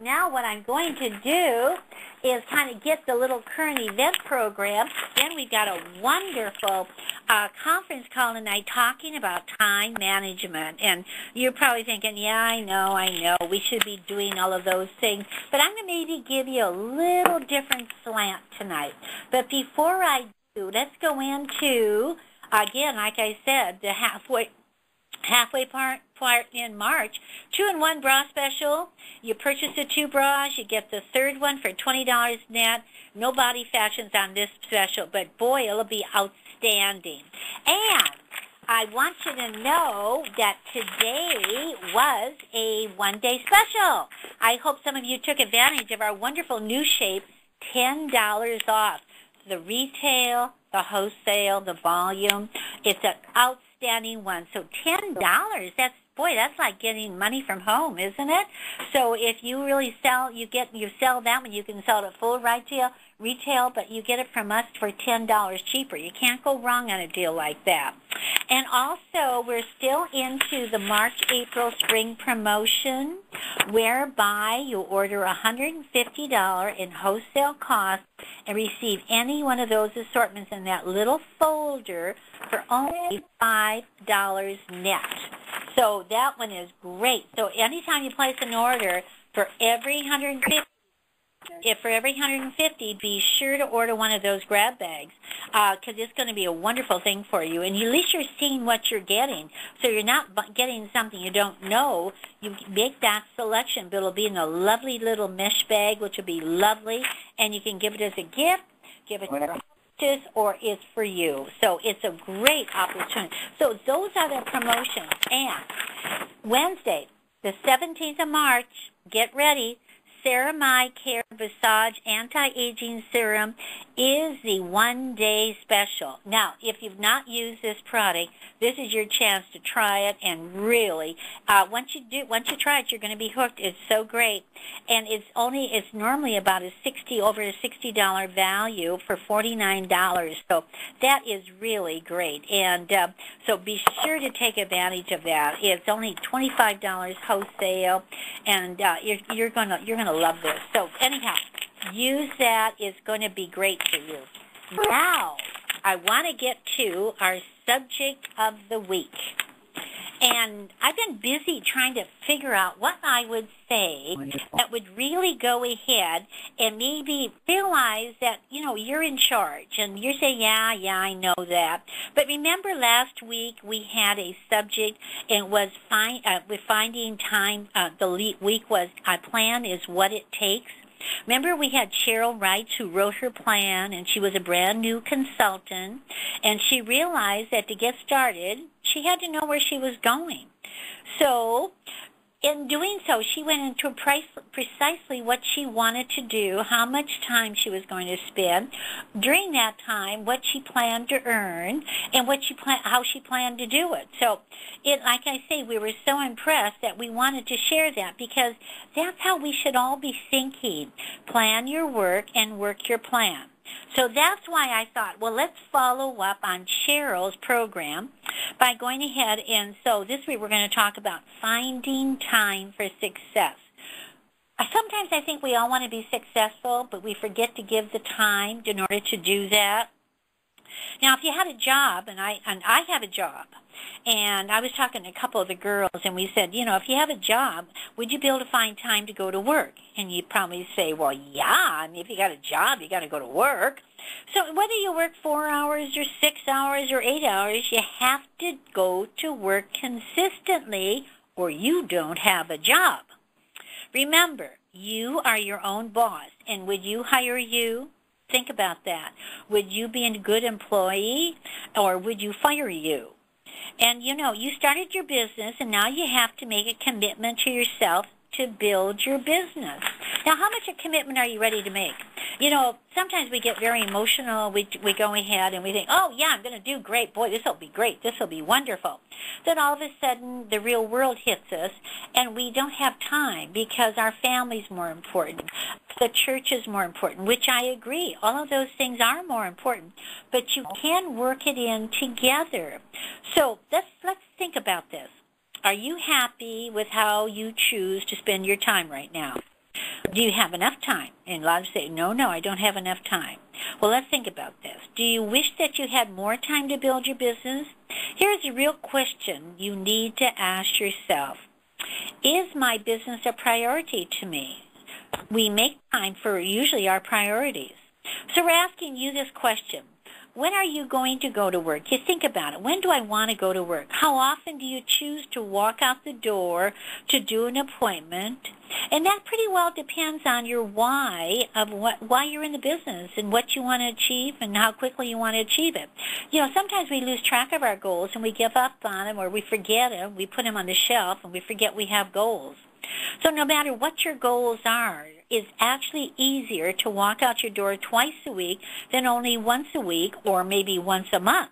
Now what I'm going to do is kind of get the little current event program. Then we've got a wonderful conference call tonight talking about time management. And you're probably thinking, yeah, I know, we should be doing all of those things. But I'm going to maybe give you a little different slant tonight. But before I do, let's go into, again, like I said, the halfway part in March, 2-in-1 bra special. You purchase the 2 bras, you get the third one for $20 net. No body fashions on this special, but boy, it'll be outstanding. And I want you to know that today was a one-day special. I hope some of you took advantage of our wonderful new shape, $10 off. The retail, the wholesale, the volume. It's an outstanding one. So $10, that's like getting money from home, isn't it? So if you really sell, you sell that one, you can sell it at full retail, but you get it from us for $10 cheaper. You can't go wrong on a deal like that. And also, we're still into the March, April spring promotion, whereby you order $150 in wholesale cost and receive any one of those assortments in that little folder for only $5 net. So that one is great. So anytime you place an order for every $150, be sure to order one of those grab bags because it's going to be a wonderful thing for you. And at least you're seeing what you're getting. So you're not getting something you don't know. You make that selection, but it'll be in a lovely little mesh bag, which will be lovely. And you can give it as a gift, give it to your hostess, or it's for you. So it's a great opportunity. So those are the promotions. And Wednesday, the 17th of March, get ready. Ceramide Care Visage Anti-Aging Serum is the one-day special. Now, if you've not used this product, this is your chance to try it. And really, once you try it, you're going to be hooked. It's so great, and it's normally about over a $60 value for $49. So that is really great. And so be sure to take advantage of that. It's only $25 wholesale, and you're gonna love this. So anyhow, use that. It's going to be great for you. Now, I want to get to our subject of the week. And I've been busy trying to figure out what I would say that would really go ahead and maybe realize that, you're in charge. And you're saying, yeah, I know that. But remember last week we had a subject, and it was with finding time. The week was, our plan is what it takes. Remember, we had Cheryl Wright, who wrote her plan, and she was a brand new consultant, and she realized that to get started, she had to know where she was going. So in doing so, she went into precisely what she wanted to do, how much time she was going to spend, during that time, what she planned to earn, and how she planned to do it. So, like I say, we were so impressed that we wanted to share that, because that's how we should all be thinking. Plan your work and work your plan. So that's why I thought, well, let's follow up on Cheryl's program by going ahead. And so this week we're going to talk about finding time for success. Sometimes I think we all want to be successful, but we forget to give the time in order to do that. Now, if you had a job, and I have a job, and I was talking to a couple of the girls, and we said, if you have a job, would you be able to find time to go to work? And you'd probably say, well, yeah, if you got a job, you got to go to work. So whether you work 4 hours or 6 hours or 8 hours, you have to go to work consistently, or you don't have a job. Remember, you are your own boss, and would you hire you? Think about that. Would you be a good employee, or would you fire you? And, you started your business, and now you have to make a commitment to yourself to build your business. Now, how much a commitment are you ready to make? Sometimes we get very emotional. We go ahead and we think, oh, yeah, I'm going to do great. Boy, this will be great. This will be wonderful. Then all of a sudden, the real world hits us, and we don't have time because our family's more important. The church is more important, which I agree. All of those things are more important, but you can work it in together. So let's think about this. Are you happy with how you choose to spend your time right now? Do you have enough time? And a lot of say, no, I don't have enough time. Well, let's think about this. Do you wish that you had more time to build your business? Here's a real question you need to ask yourself. Is my business a priority to me? We make time for usually our priorities. So we're asking you this question. When are you going to go to work? You think about it. When do I want to go to work? How often do you choose to walk out the door to do an appointment? And that pretty well depends on your why of why you're in the business and what you want to achieve and how quickly you want to achieve it. You know, sometimes we lose track of our goals and we give up on them or we forget them. We put them on the shelf and we forget we have goals. So no matter what your goals are, it's actually easier to walk out your door twice a week than only once a week or maybe once a month.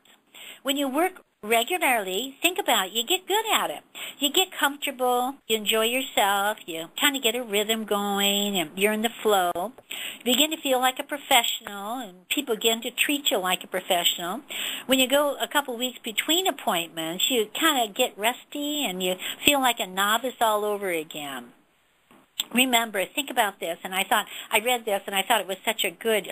When you work regularly, think about it. You get good at it. You get comfortable. You enjoy yourself. You kind of get a rhythm going, and you're in the flow. You begin to feel like a professional, and people begin to treat you like a professional. When you go a couple weeks between appointments, you kind of get rusty, and you feel like a novice all over again. Remember, think about this, and I read this, and I thought it was such a good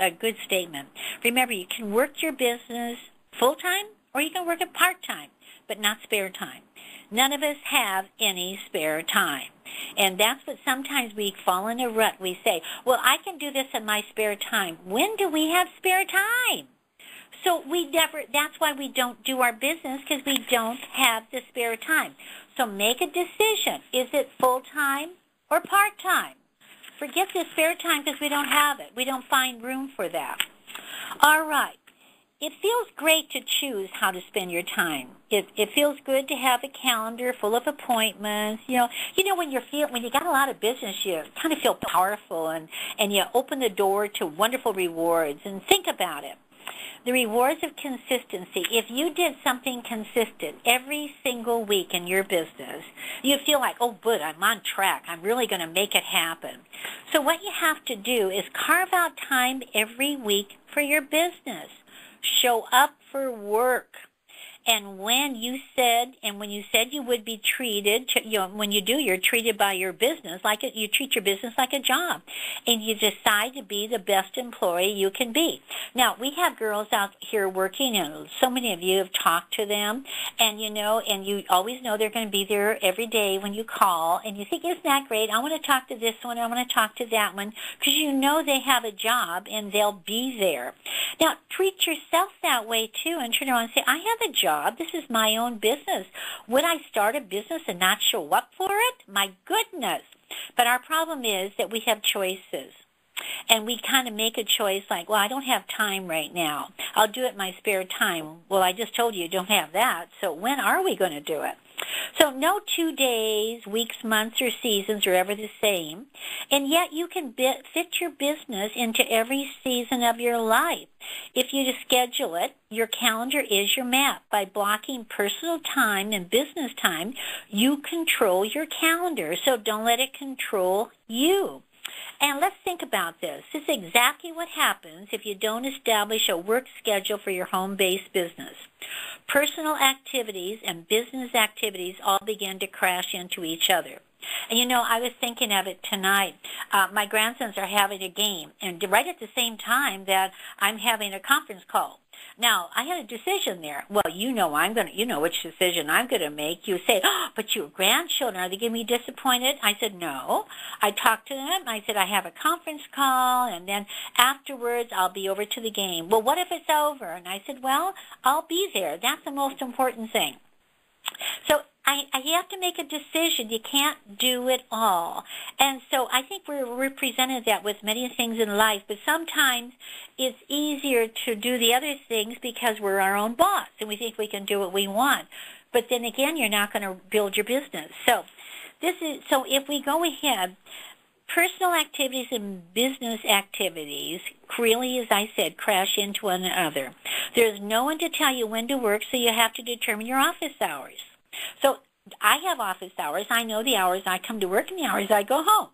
statement. Remember, you can work your business full-time, or you can work it part-time, but not spare time. None of us have any spare time. And that's what sometimes we fall in a rut. We say, well, I can do this in my spare time. When do we have spare time? So that's why we don't do our business, because we don't have the spare time. So make a decision. Is it full-time or part-time? Forget the spare time because we don't have it. We don't find room for that. All right. It feels great to choose how to spend your time. It feels good to have a calendar full of appointments. You know when you got a lot of business, you kind of feel powerful and you open the door to wonderful rewards. And think about it. The rewards of consistency. If you did something consistent every single week in your business, you feel like, oh, good, I'm on track. I'm really going to make it happen. So what you have to do is carve out time every week for your business. Show up for work. And when you said you would be treated, when you do, you're treated by your business you treat your business like a job, and you decide to be the best employee you can be. Now, we have girls out here working, and so many of you have talked to them, and you always know they're going to be there every day when you call, and you think, isn't that great? I want to talk to this one, I want to talk to that one, because you know they have a job and they'll be there. Now, treat yourself that way too, and turn around and say, I have a job. This is my own business. Would I start a business and not show up for it? My goodness. But our problem is that we have choices. And we kind of make a choice like, well, I don't have time right now. I'll do it in my spare time. Well, I just told you don't have that. So when are we going to do it? So no 2 days, weeks, months, or seasons are ever the same. And yet you can fit your business into every season of your life. If you just schedule it, your calendar is your map. By blocking personal time and business time, you control your calendar. So don't let it control you. And let's think about this. This is exactly what happens if you don't establish a work schedule for your home-based business. Personal activities and business activities all begin to crash into each other. And I was thinking of it tonight. My grandsons are having a game, and right at the same time that I'm having a conference call. Now, I had a decision there. Well, you know which decision I'm going to make. You say, oh, but your grandchildren, are they going to be disappointed? I said, no. I talked to them. I said, I have a conference call, and then afterwards I'll be over to the game. Well, what if it's over? And I said, well, I'll be there. That's the most important thing. So you have to make a decision. You can't do it all. And so I think we're represented that with many things in life, but sometimes it's easier to do the other things because we're our own boss and we think we can do what we want. But then again, you're not going to build your business. So if we go ahead, personal activities and business activities really, as I said, crash into one another. There's no one to tell you when to work, so you have to determine your office hours. So I have office hours. I know the hours I come to work and the hours I go home.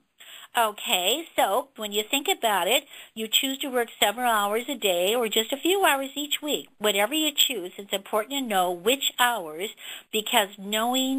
Okay, so when you think about it, you choose to work several hours a day or just a few hours each week. Whatever you choose, it's important to know which hours, because knowing